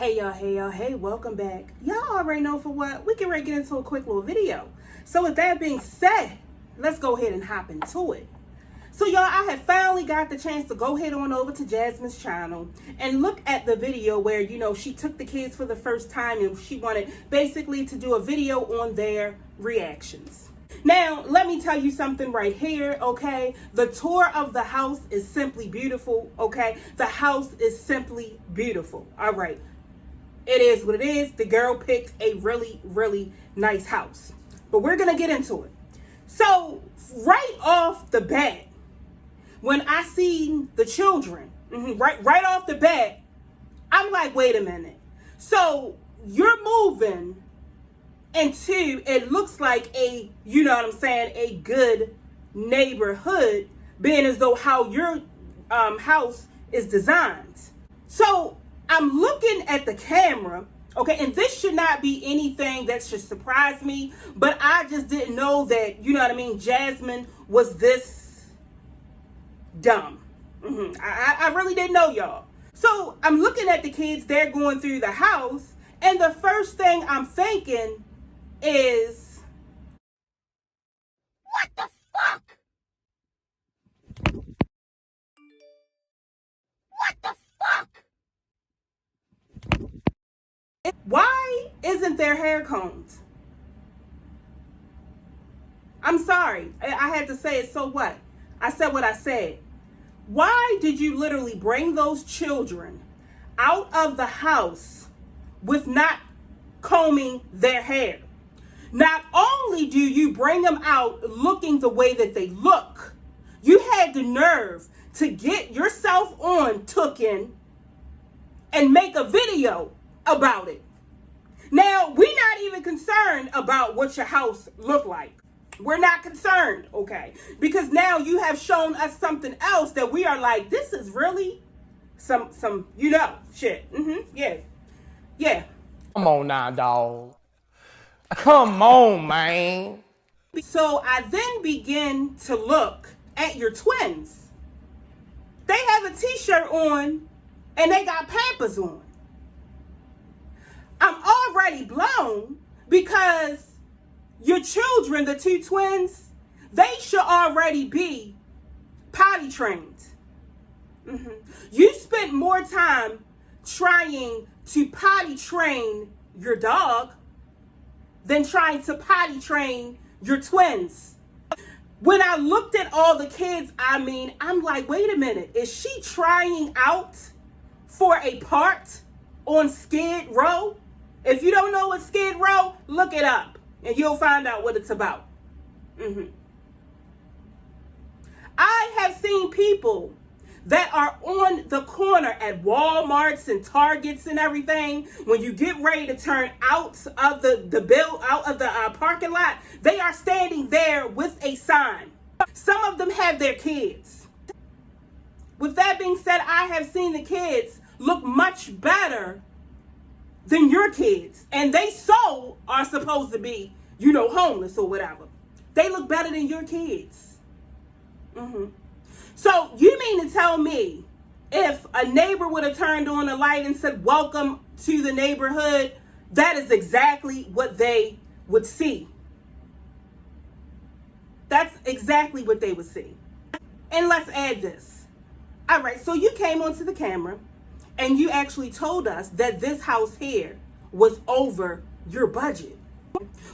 Hey, welcome back. Y'all already know for what, we can get into a quick little video. So with that being said, let's go ahead and hop into it. So y'all, I had finally got the chance to go head on over to Jasmine's channel and look at the video where, she took the kids for the first time and she wanted basically to do a video on their reactions. Now, let me tell you something right here, okay? The tour of the house is simply beautiful, okay? The house is simply beautiful, all right? It is what it is. The girl picked a really, really nice house. But we're going to get into it. So, right off the bat, when I see the children, right off the bat, I'm like, wait a minute. So, you're moving into, it looks like a, a good neighborhood, being as though how your house is designed. So I'm looking at the camera, okay, and this should not be anything that should surprise me, but I just didn't know that, Jasmine was this dumb. I really didn't know, y'all. So I'm looking at the kids, they're going through the house, and the first thing I'm thinking is, what the fuck? What the fuck? Why isn't there hair combs? I'm sorry. I had to say it, so what? I said what I said. Why did you literally bring those children out of the house with not combing their hair? Not only do you bring them out looking the way that they look, you had the nerve to get yourself on Tookin and make a video about it. Now, we're not even concerned about what your house looked like. We're not concerned, okay? Because now you have shown us something else that we are like, this is really some shit. Yeah. Come on now, dog. Come on, man. So I then begin to look at your twins. They have a t-shirt on and they got Pampers on. I'm already blown because your children, the two twins, they should already be potty trained. You spent more time trying to potty train your dog than trying to potty train your twins. When I looked at all the kids, I'm like, wait a minute, is she trying out for a part on Skid Row? If you don't know what Skid Row, look it up and you'll find out what it's about. I have seen people that are on the corner at Walmarts and Targets and everything. When you get ready to turn out of the parking lot, they are standing there with a sign. Some of them have their kids. With that being said, I have seen the kids look much better than your kids, and they so are supposed to be, homeless or whatever. They look better than your kids. So you mean to tell me if a neighbor would have turned on a light and said, welcome to the neighborhood, that is exactly what they would see. That's exactly what they would see. And let's add this. All right, so you came onto the camera and you actually told us that this house here was over your budget.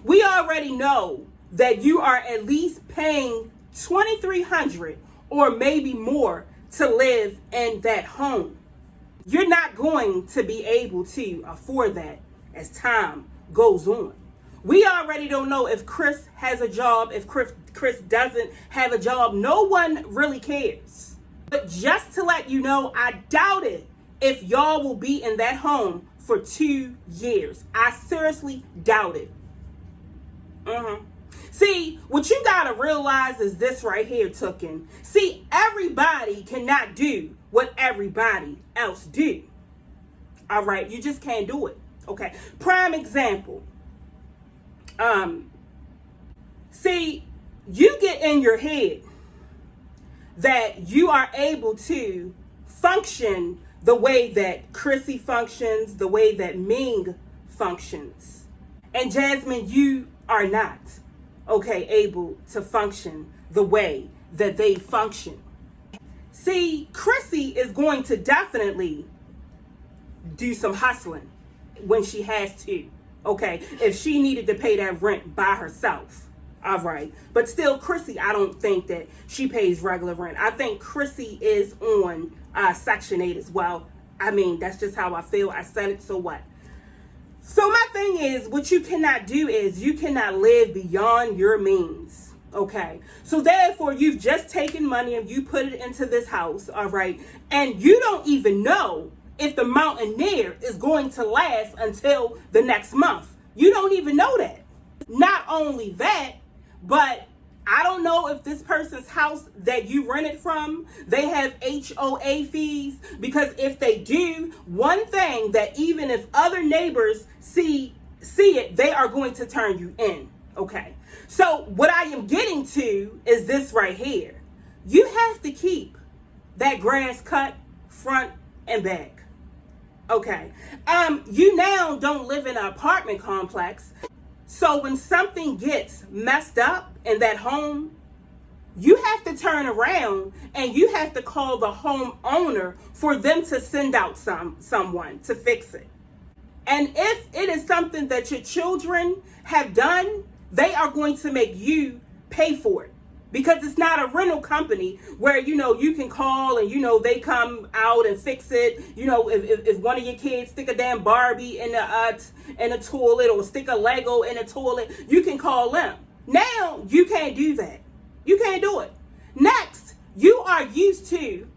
We already know that you are at least paying $2,300 or maybe more to live in that home. You're not going to be able to afford that as time goes on. We already don't know if Chris has a job, if Chris doesn't have a job. No one really cares. But just to let you know, I doubt it if y'all will be in that home for 2 years. I seriously doubt it. See, what you gotta realize is this right here, Tookin. See, everybody cannot do what everybody else do. All right, you just can't do it. Okay, prime example. See, you get in your head that you are able to function the way that Chrissy functions, the way that Ming functions. And Jasmine, you are not, okay, able to function the way that they function. See, Chrissy is going to definitely do some hustling when she has to, okay, if she needed to pay that rent by herself. All right. But still, Chrissy, I don't think that she pays regular rent. I think Chrissy is on Section 8 as well. I mean, that's just how I feel. I said it, so what? So my thing is, what you cannot do is you cannot live beyond your means. Okay. So therefore, you've just taken money and you put it into this house. All right. And you don't even know if the Mountaineer is going to last until the next month. You don't even know that. Not only that, but I don't know if this person's house that you rented from, they have HOA fees, because if they do, one thing that even if other neighbors see it, they are going to turn you in. Okay. So what I am getting to is this right here. You have to keep that grass cut front and back. Okay. You now don't live in an apartment complex. So when something gets messed up in that home, you have to turn around and you have to call the homeowner for them to send out someone to fix it. And if it is something that your children have done, they are going to make you pay for it. Because it's not a rental company where, you can call and, they come out and fix it. If one of your kids stick a damn Barbie in a toilet or stick a Lego in a toilet, you can call them. Now, you can't do that. You can't do it. Next, you are used to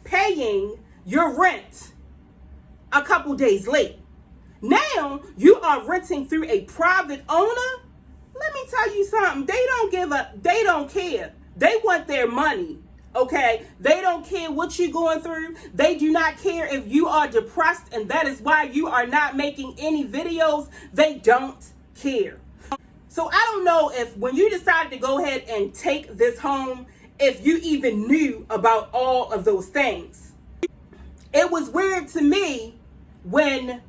paying your rent a couple days late. Now, you are renting through a private owner. Let me tell you something. They don't give up. They don't care. They want their money. Okay? They don't care what you're going through. They do not care if you are depressed and that is why you are not making any videos. They don't care. So I don't know if when you decided to go ahead and take this home, if you even knew about all of those things. It was weird to me when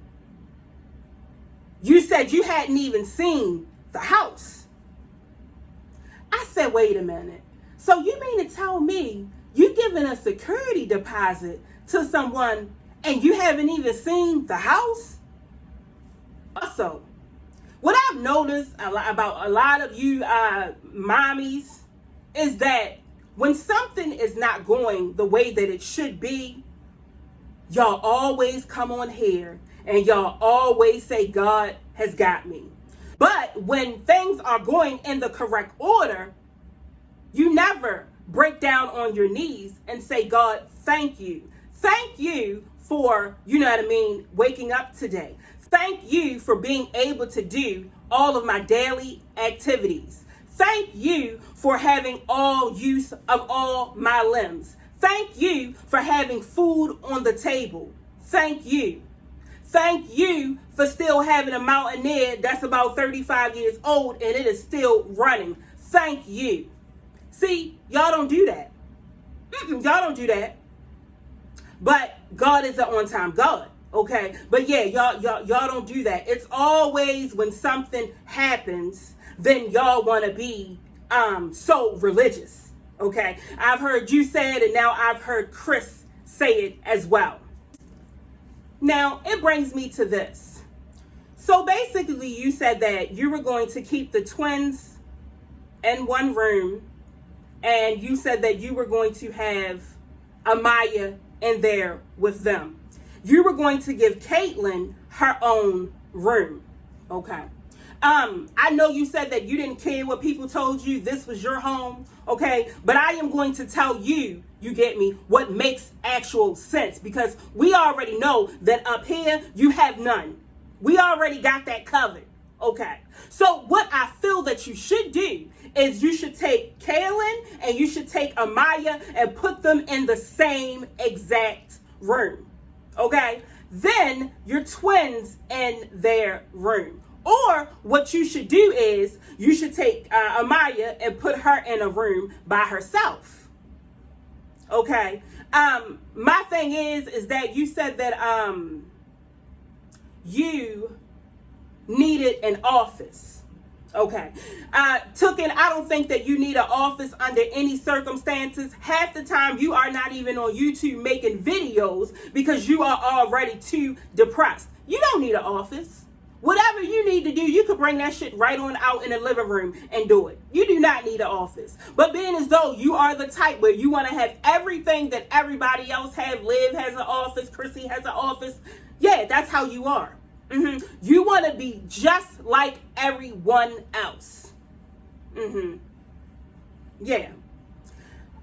you said you hadn't even seen the house. I said, wait a minute. So you mean to tell me you giving a security deposit to someone and you haven't even seen the house? Also, what I've noticed about a lot of you mommies is that when something is not going the way that it should be, y'all always come on here and y'all always say God has got me. But when things are going in the correct order, you never break down on your knees and say, God, thank you. Thank you for, waking up today. Thank you for being able to do all of my daily activities. Thank you for having all use of all my limbs. Thank you for having food on the table. Thank you. Thank you for still having a Mountaineer that's about 35 years old and it is still running. Thank you. See, y'all don't do that. Y'all don't do that. But God is an on-time God, okay? But yeah, y'all don't do that. It's always when something happens, then y'all want to be so religious, okay? I've heard you say it, and now I've heard Chris say it as well. Now, it brings me to this. So basically, you said that you were going to keep the twins in one room, and you said that you were going to have Amaya in there with them. You were going to give Caitlin her own room. Okay. I know you said that you didn't care what people told you. This was your home. Okay. But I am going to tell you, you get me, what makes actual sense, because we already know that up here you have none. We already got that covered. Okay. So what I feel that you should do is you should take Kaylin and you should take Amaya and put them in the same exact room. Okay. Then your twins in their room. Or what you should do is you should take Amaya and put her in a room by herself. Okay. My thing is that you said that you needed an office. Okay. I don't think that you need an office under any circumstances. Half the time you are not even on YouTube making videos because you are already too depressed. You don't need an office. Whatever you need to do, you could bring that shit right on out in the living room and do it. You do not need an office. But being as though you are the type where you want to have everything that everybody else have, Liv has an office, Chrissy has an office. Yeah, that's how you are. You want to be just like everyone else. Yeah.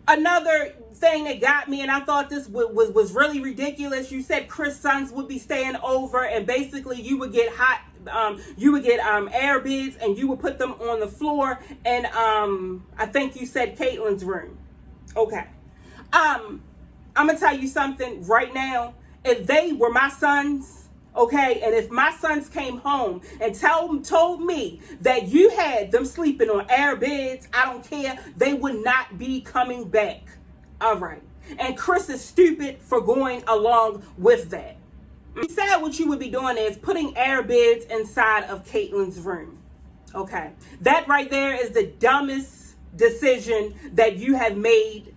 Another thing that got me, and I thought this was really ridiculous. You said Chris' sons would be staying over, and basically you would get air beds, and you would put them on the floor, and I think you said Caitlin's room. Okay. I'm gonna tell you something right now. If they were my sons, okay, and if my sons came home and told me that you had them sleeping on air beds, I don't care. They would not be coming back. All right. And Chris is stupid for going along with that. He said what you would be doing is putting air beds inside of Caitlin's room. Okay. That right there is the dumbest decision that you have made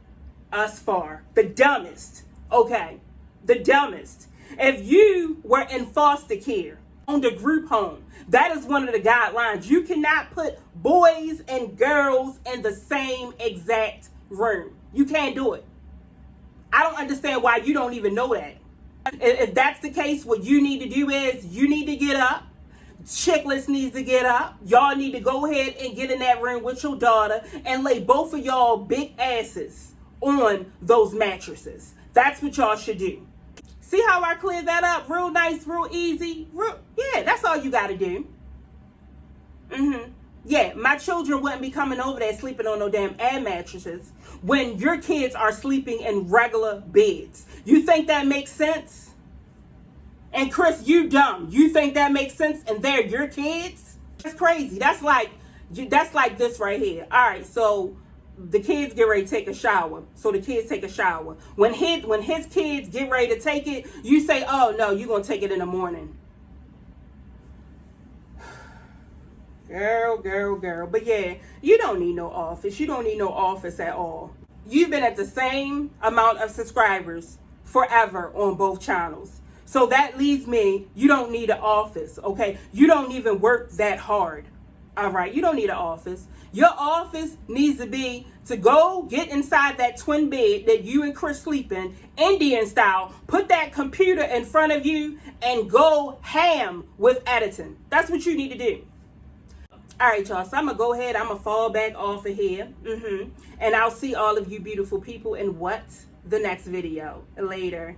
us far. The dumbest. Okay. The dumbest. If you were in foster care, owned a group home, that is one of the guidelines. You cannot put boys and girls in the same exact room. You can't do it. I don't understand why you don't even know that. If that's the case, what you need to do is you need to get up. Chicklets needs to get up. Y'all need to go ahead and get in that room with your daughter and lay both of y'all big asses on those mattresses. That's what y'all should do. See how I cleared that up? Real nice, real easy. Yeah, that's all you got to do. Yeah, my children wouldn't be coming over there sleeping on no damn air mattresses when your kids are sleeping in regular beds. You think that makes sense? And Chris, you dumb. You think that makes sense and they're your kids? That's crazy. That's like this right here. All right, so the kids get ready to take a shower. So the kids take a shower. When his kids get ready to take it, you say, oh no, you're going to take it in the morning. Girl. But yeah, you don't need no office. You don't need no office at all. You've been at the same amount of subscribers forever on both channels. So that leaves me, you don't need an office, okay? You don't even work that hard. All right, you don't need an office. Your office needs to be to go get inside that twin bed that you and Chris sleep in, Indian style, put that computer in front of you and go ham with editing. That's what you need to do. All right, y'all, so I'm going to go ahead. I'm going to fall back off of here. And I'll see all of you beautiful people in the next video. Later.